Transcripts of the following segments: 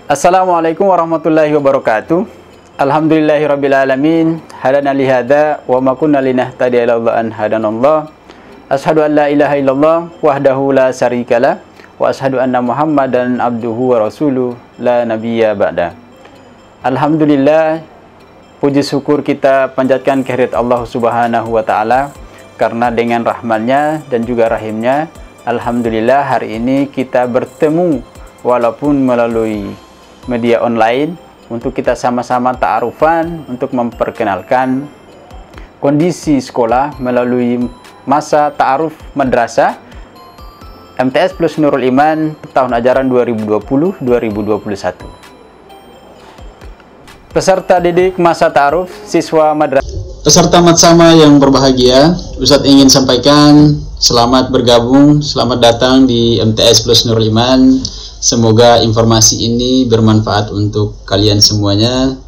Assalamualaikum warahmatullahi wabarakatuh. Alhamdulillahirrabbilalamin. Hadana lihada wa ma kunna linahtadiya laula an hadanallah. Asyhadu an la ilaha illallah wahdahu la syarikalah wa asyhadu anna Muhammadan abduhu wa rasuluh la nabiyya ba'da. Alhamdulillah, puji syukur kita panjatkan kehadirat Allah Subhanahu wa taala, karena dengan rahmatnya dan juga rahimnya, alhamdulillah hari ini kita bertemu walaupun melalui media online untuk kita sama-sama ta'arufan, untuk memperkenalkan kondisi sekolah melalui masa ta'aruf madrasah MTS Plus Nurul Iman tahun ajaran 2020-2021. Peserta didik masa ta'aruf siswa madrasah. Peserta matsama yang berbahagia, Ustadz ingin sampaikan selamat bergabung, selamat datang di MTS Plus Nurul Iman. Semoga informasi ini bermanfaat untuk kalian semuanya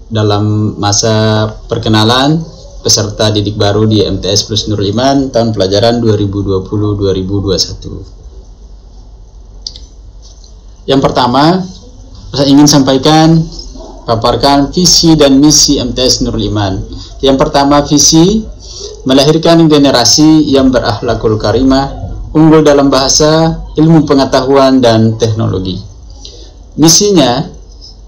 dalam masa perkenalan peserta didik baru di MTS Plus Nurul Iman tahun pelajaran 2020-2021. Yang pertama, saya ingin paparkan visi dan misi MTS Nurul Iman. Yang pertama, visi melahirkan generasi yang berakhlakul karimah, unggul dalam bahasa, ilmu pengetahuan, dan teknologi. Misinya,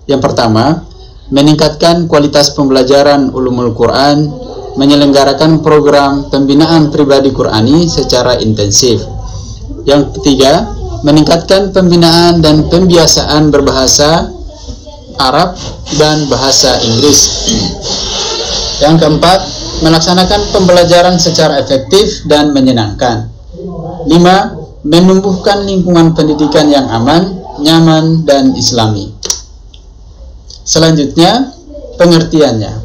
yang pertama, meningkatkan kualitas pembelajaran ulumul Quran, menyelenggarakan program pembinaan pribadi Qurani secara intensif. Yang ketiga, meningkatkan pembinaan dan pembiasaan berbahasa Arab dan bahasa Inggris. Yang keempat, melaksanakan pembelajaran secara efektif dan menyenangkan. 5. Menumbuhkan lingkungan pendidikan yang aman, nyaman, dan islami. Selanjutnya, pengertiannya.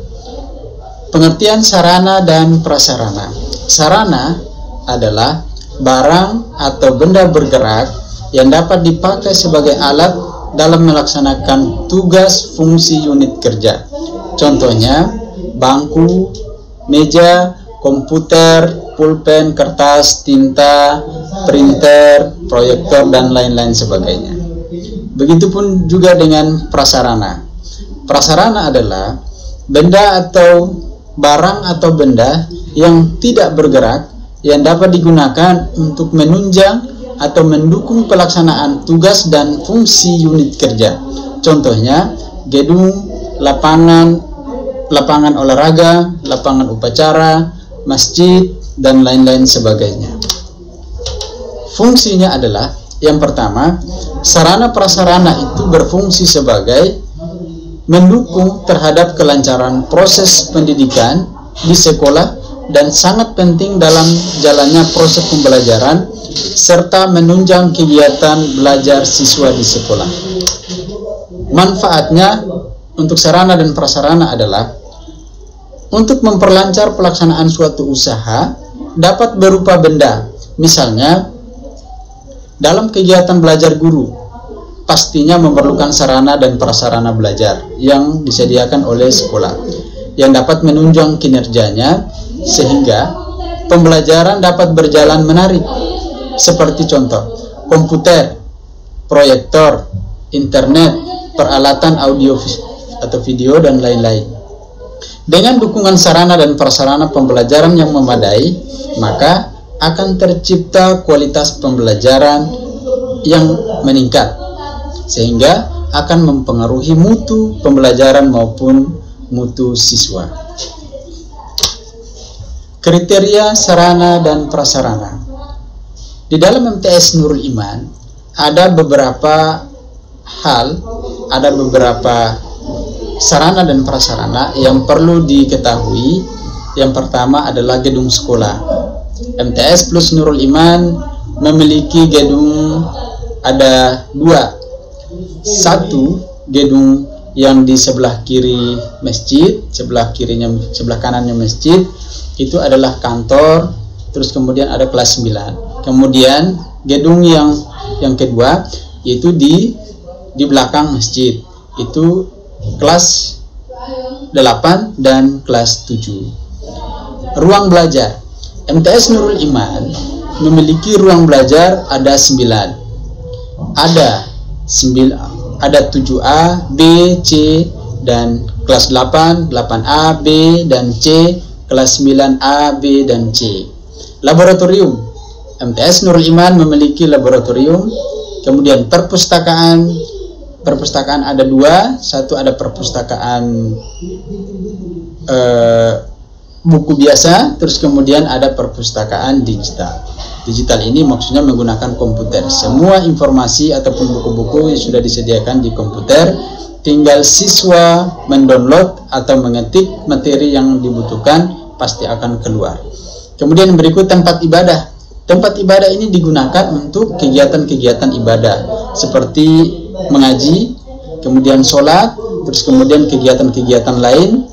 Pengertian sarana dan prasarana. Sarana adalah barang atau benda bergerak yang dapat dipakai sebagai alat dalam melaksanakan tugas fungsi unit kerja. Contohnya, bangku, meja, komputer, pulpen, kertas, tinta, printer, proyektor, dan lain-lain sebagainya. Begitupun juga dengan prasarana. Prasarana adalah benda atau barang atau benda yang tidak bergerak yang dapat digunakan untuk menunjang atau mendukung pelaksanaan tugas dan fungsi unit kerja. Contohnya, gedung, lapangan olahraga, lapangan upacara, masjid, dan lain-lain sebagainya. Fungsinya adalah, yang pertama, sarana prasarana itu berfungsi sebagai mendukung terhadap kelancaran proses pendidikan di sekolah dan sangat penting dalam jalannya proses pembelajaran serta menunjang kegiatan belajar siswa di sekolah. Manfaatnya untuk sarana dan prasarana adalah untuk memperlancar pelaksanaan suatu usaha, dapat berupa benda. Misalnya, dalam kegiatan belajar guru, pastinya memerlukan sarana dan prasarana belajar yang disediakan oleh sekolah, yang dapat menunjang kinerjanya, sehingga pembelajaran dapat berjalan menarik. Seperti contoh, komputer, proyektor, internet, peralatan audio atau video, dan lain-lain. Dengan dukungan sarana dan prasarana pembelajaran yang memadai, maka akan tercipta kualitas pembelajaran yang meningkat, sehingga akan mempengaruhi mutu pembelajaran maupun mutu siswa. Kriteria sarana dan prasarana. Di dalam MTS Nurul Iman ada beberapa sarana dan prasarana yang perlu diketahui. Yang pertama adalah gedung sekolah. MTS plus Nurul Iman memiliki gedung ada 2. Satu gedung yang di sebelah kiri masjid, sebelah kanannya masjid, itu adalah kantor. Terus kemudian ada kelas 9. Kemudian gedung yang kedua yaitu di belakang masjid, itu kelas 8 dan kelas 7. Ruang belajar MTS Nurul Iman memiliki ruang belajar ada 9. Ada 7A, B, C, dan kelas 8, 8A, B, dan C, kelas 9A, B, dan C. Laboratorium MTS Nurul Iman memiliki laboratorium. Kemudian perpustakaan ada 2. Satu ada perpustakaan buku biasa, terus kemudian ada perpustakaan digital. Digital ini maksudnya menggunakan komputer. Semua informasi ataupun buku-buku yang sudah disediakan di komputer, tinggal siswa mendownload atau mengetik materi yang dibutuhkan, pasti akan keluar. Kemudian berikut tempat ibadah. Tempat ibadah ini digunakan untuk kegiatan-kegiatan ibadah seperti mengaji, kemudian sholat, terus kemudian kegiatan-kegiatan lain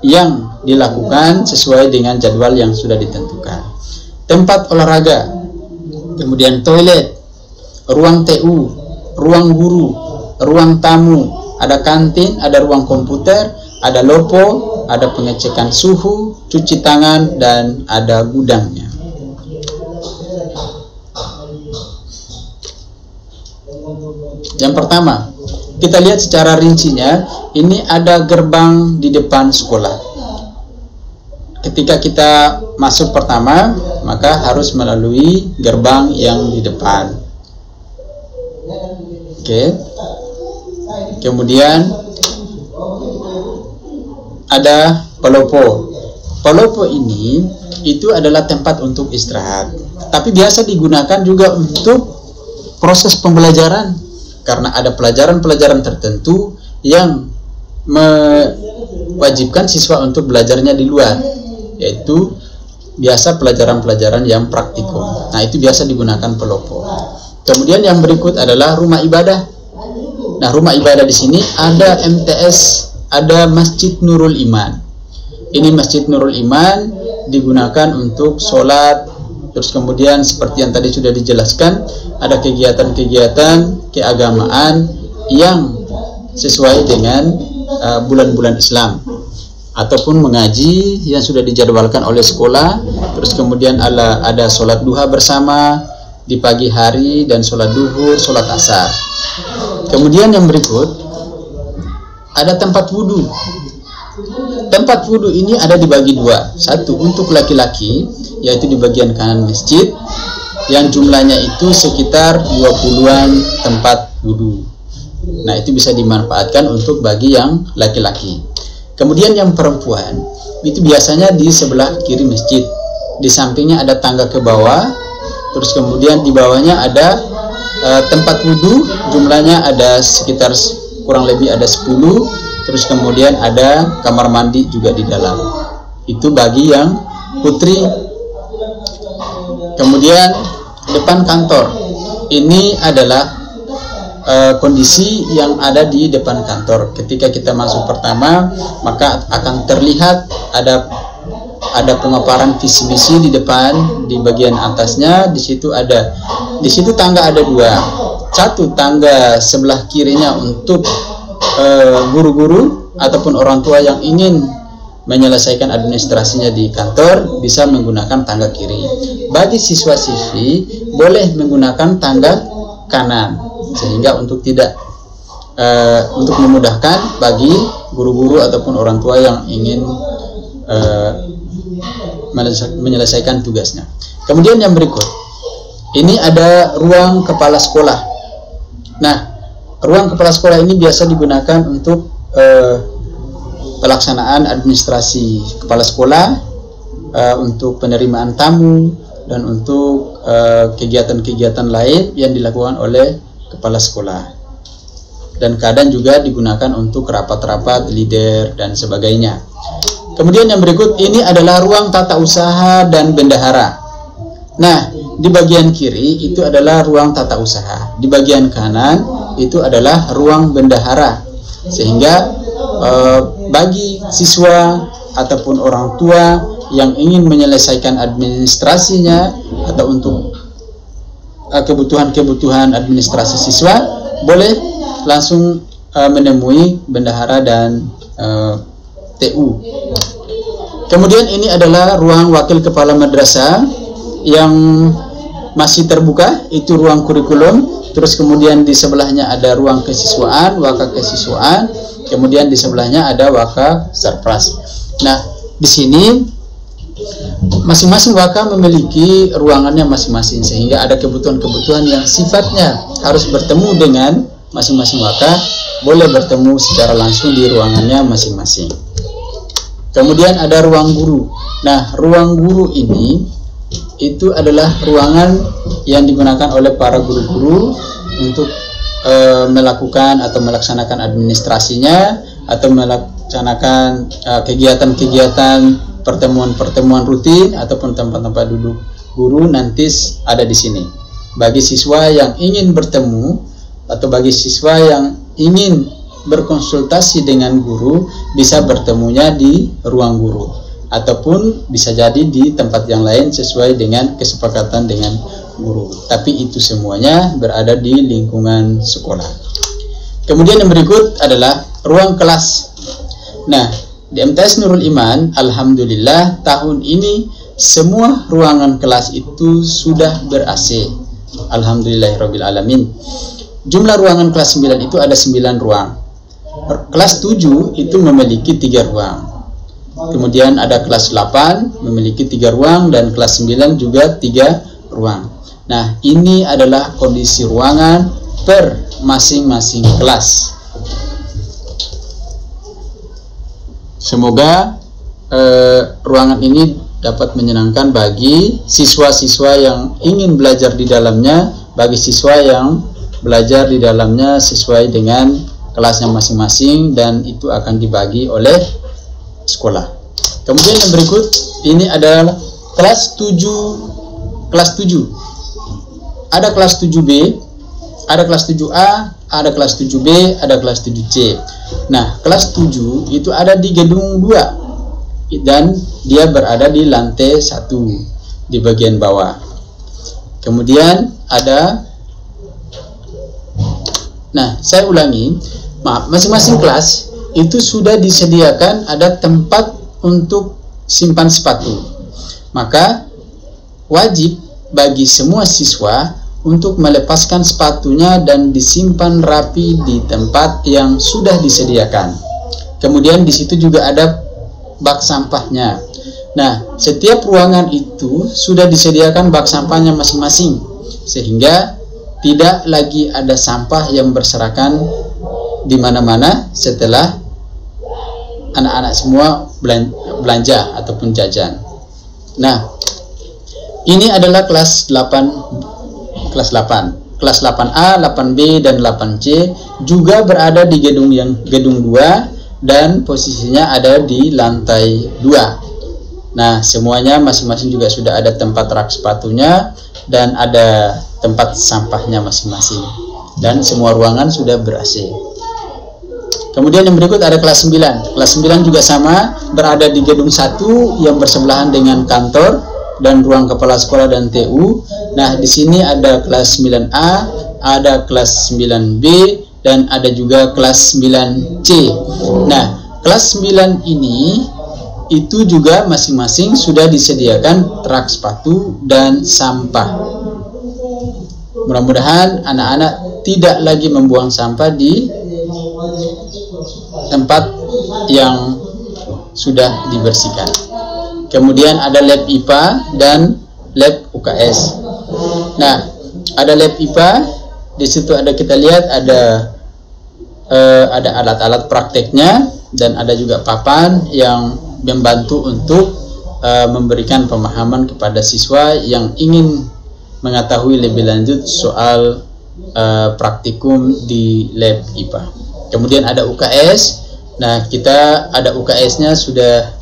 yang dilakukan sesuai dengan jadwal yang sudah ditentukan. Tempat olahraga, kemudian toilet, ruang TU, ruang guru, ruang tamu, ada kantin, ada ruang komputer, ada lopo, ada pengecekan suhu, cuci tangan, dan ada gudangnya. Yang pertama, kita lihat secara rincinya, ini ada gerbang di depan sekolah. Ketika kita masuk pertama, maka harus melalui gerbang yang di depan. Oke. Kemudian ada pelopo. Pelopo ini itu adalah tempat untuk istirahat, tapi biasa digunakan juga untuk proses pembelajaran, karena ada pelajaran-pelajaran tertentu yang mewajibkan siswa untuk belajarnya di luar, yaitu biasa pelajaran-pelajaran yang praktikum. Nah, itu biasa digunakan pelopo. Kemudian yang berikut adalah rumah ibadah. Nah, rumah ibadah di sini ada MTS, ada Masjid Nurul Iman. Ini Masjid Nurul Iman digunakan untuk sholat. Terus kemudian seperti yang tadi sudah dijelaskan, ada kegiatan-kegiatan keagamaan yang sesuai dengan bulan-bulan Islam, ataupun mengaji yang sudah dijadwalkan oleh sekolah. Terus kemudian ada sholat duha bersama di pagi hari, dan sholat duhur, sholat asar. Kemudian yang berikut ada tempat wudhu. Tempat wudhu ini ada dibagi 2. Satu untuk laki-laki, yaitu di bagian kanan masjid, yang jumlahnya itu sekitar 20-an tempat wudhu. Nah, itu bisa dimanfaatkan untuk bagi yang laki-laki. Kemudian yang perempuan itu biasanya di sebelah kiri masjid. Di sampingnya ada tangga ke bawah. Terus kemudian di bawahnya ada tempat wudhu, jumlahnya ada sekitar kurang lebih ada 10. Terus kemudian ada kamar mandi juga di dalam. Itu bagi yang putri. Kemudian depan kantor. Ini adalah kondisi yang ada di depan kantor. Ketika kita masuk pertama, maka akan terlihat ada pemaparan visi misi di depan, di bagian atasnya. Di situ tangga ada 2. Satu tangga sebelah kirinya untuk guru-guru ataupun orang tua yang ingin menyelesaikan administrasinya di kantor bisa menggunakan tangga kiri. Bagi siswa-siswi boleh menggunakan tangga kanan, sehingga untuk memudahkan bagi guru-guru ataupun orang tua yang ingin menyelesaikan tugasnya. Kemudian yang berikut, ini ada ruang kepala sekolah. Nah, ruang kepala sekolah ini biasa digunakan untuk pelaksanaan administrasi kepala sekolah, untuk penerimaan tamu, dan untuk kegiatan-kegiatan lain yang dilakukan oleh kepala sekolah. Dan kadang juga digunakan untuk rapat-rapat leader dan sebagainya. Kemudian yang berikut ini adalah ruang tata usaha dan bendahara. Nah, di bagian kiri itu adalah ruang tata usaha, di bagian kanan itu adalah ruang bendahara. Sehingga bagi siswa ataupun orang tua yang ingin menyelesaikan administrasinya atau untuk kebutuhan administrasi siswa, boleh langsung menemui bendahara dan TU. Kemudian ini adalah ruang wakil kepala madrasah yang masih terbuka, itu ruang kurikulum. Terus kemudian di sebelahnya ada ruang kesiswaan, waka kesiswaan. Kemudian di sebelahnya ada waka sarpras. Nah, di sini masing-masing waka memiliki ruangannya masing-masing, sehingga ada kebutuhan-kebutuhan yang sifatnya harus bertemu dengan masing-masing waka, boleh bertemu secara langsung di ruangannya masing-masing. Kemudian ada ruang guru. Nah, ruang guru ini itu adalah ruangan yang digunakan oleh para guru-guru untuk melakukan atau melaksanakan administrasinya atau melaksanakan kegiatan-kegiatan pertemuan-pertemuan rutin ataupun tempat-tempat duduk guru nanti ada di sini. Bagi siswa yang ingin bertemu atau bagi siswa yang ingin berkonsultasi dengan guru, bisa bertemunya di ruang guru ataupun bisa jadi di tempat yang lain sesuai dengan kesepakatan dengan guru. Tapi itu semuanya berada di lingkungan sekolah. Kemudian yang berikut adalah ruang kelas. Nah, di MTS Nurul Iman, alhamdulillah tahun ini semua ruangan kelas itu sudah ber-AC. Alhamdulillahirabbil alamin. Jumlah ruangan kelas 9 itu ada 9 ruang. Kelas 7 itu memiliki 3 ruang. Kemudian ada kelas 8 memiliki 3 ruang dan kelas 9 juga 3 ruang. Nah, ini adalah kondisi ruangan per masing-masing kelas. Semoga ruangan ini dapat menyenangkan bagi siswa-siswa yang ingin belajar di dalamnya, bagi siswa yang belajar di dalamnya sesuai dengan kelasnya masing-masing, dan itu akan dibagi oleh sekolah. Kemudian yang berikut ini adalah kelas 7. Kelas 7. Ada kelas 7B, ada kelas 7A, ada kelas 7B, ada kelas 7C. Nah, kelas 7 itu ada di gedung 2 dan dia berada di lantai 1 di bagian bawah. Kemudian ada, nah saya ulangi, maaf, masing-masing kelas itu sudah disediakan ada tempat untuk simpan sepatu. Maka wajib bagi semua siswa untuk melepaskan sepatunya dan disimpan rapi di tempat yang sudah disediakan. Kemudian di situ juga ada bak sampahnya. Nah, setiap ruangan itu sudah disediakan bak sampahnya masing-masing, sehingga tidak lagi ada sampah yang berserakan di mana-mana setelah anak-anak semua belanja ataupun jajan. Nah, ini adalah kelas 8. Kelas 8. Kelas 8A, 8B, dan 8C juga berada di gedung 2 dan posisinya ada di lantai 2. Nah, semuanya masing-masing juga sudah ada tempat rak sepatunya dan ada tempat sampahnya masing-masing. Dan semua ruangan sudah ber-AC. Kemudian yang berikut ada kelas 9. Kelas 9 juga sama, berada di gedung 1 yang bersebelahan dengan kantor dan ruang kepala sekolah dan TU. Nah, di sini ada kelas 9A, ada kelas 9B, dan ada juga kelas 9C. Nah, kelas 9 ini itu juga masing-masing sudah disediakan rak sepatu dan sampah. Mudah-mudahan anak-anak tidak lagi membuang sampah di tempat yang sudah dibersihkan. Kemudian ada lab IPA dan lab UKS. Nah, ada lab IPA, di situ ada, kita lihat ada alat-alat prakteknya dan ada juga papan yang membantu untuk memberikan pemahaman kepada siswa yang ingin mengetahui lebih lanjut soal praktikum di lab IPA. Kemudian ada UKS. Nah, kita ada UKS-nya sudah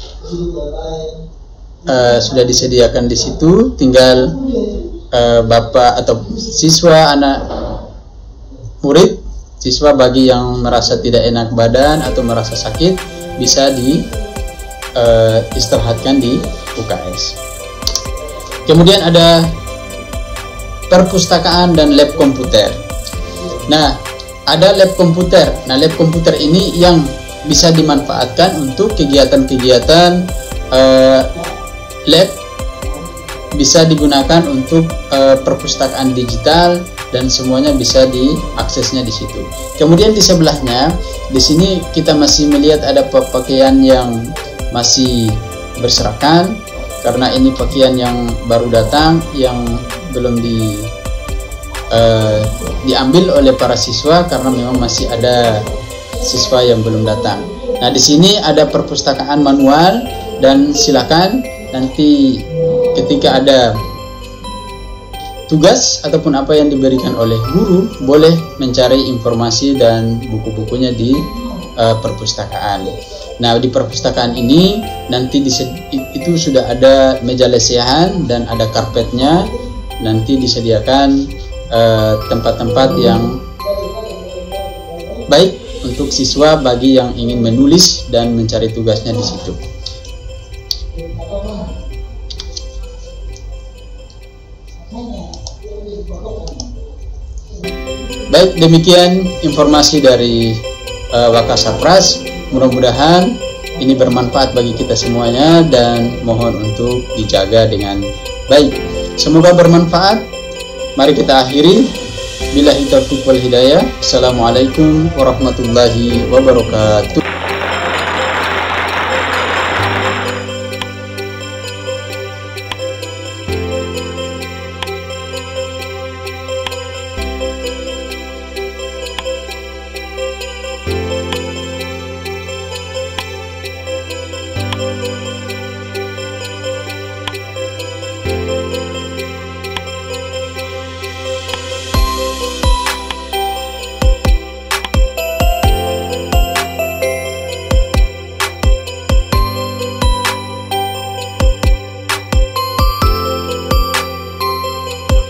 sudah disediakan di situ, tinggal bapak atau siswa, anak murid, siswa bagi yang merasa tidak enak badan atau merasa sakit bisa istirahatkan di UKS. Kemudian ada perpustakaan dan lab komputer. Nah, ada lab komputer. Nah, lab komputer ini yang bisa dimanfaatkan untuk kegiatan-kegiatan lab, bisa digunakan untuk perpustakaan digital dan semuanya bisa diaksesnya di situ. Kemudian di sebelahnya, di sini kita masih melihat ada pakaian yang masih berserakan karena ini pakaian yang baru datang yang belum diambil oleh para siswa karena memang masih ada siswa yang belum datang. Nah, di sini ada perpustakaan manual dan silakan nanti ketika ada tugas ataupun apa yang diberikan oleh guru boleh mencari informasi dan buku-bukunya di perpustakaan. Nah, di perpustakaan ini nanti itu sudah ada meja lesehan dan ada karpetnya. Nanti disediakan tempat-tempat yang baik untuk siswa bagi yang ingin menulis dan mencari tugasnya di situ. Baik, demikian informasi dari Wakasapras. Mudah-mudahan ini bermanfaat bagi kita semuanya dan mohon untuk dijaga dengan baik. Semoga bermanfaat. Mari kita akhiri. Billahi taufiq wal hidayah. Assalamualaikum warahmatullahi wabarakatuh.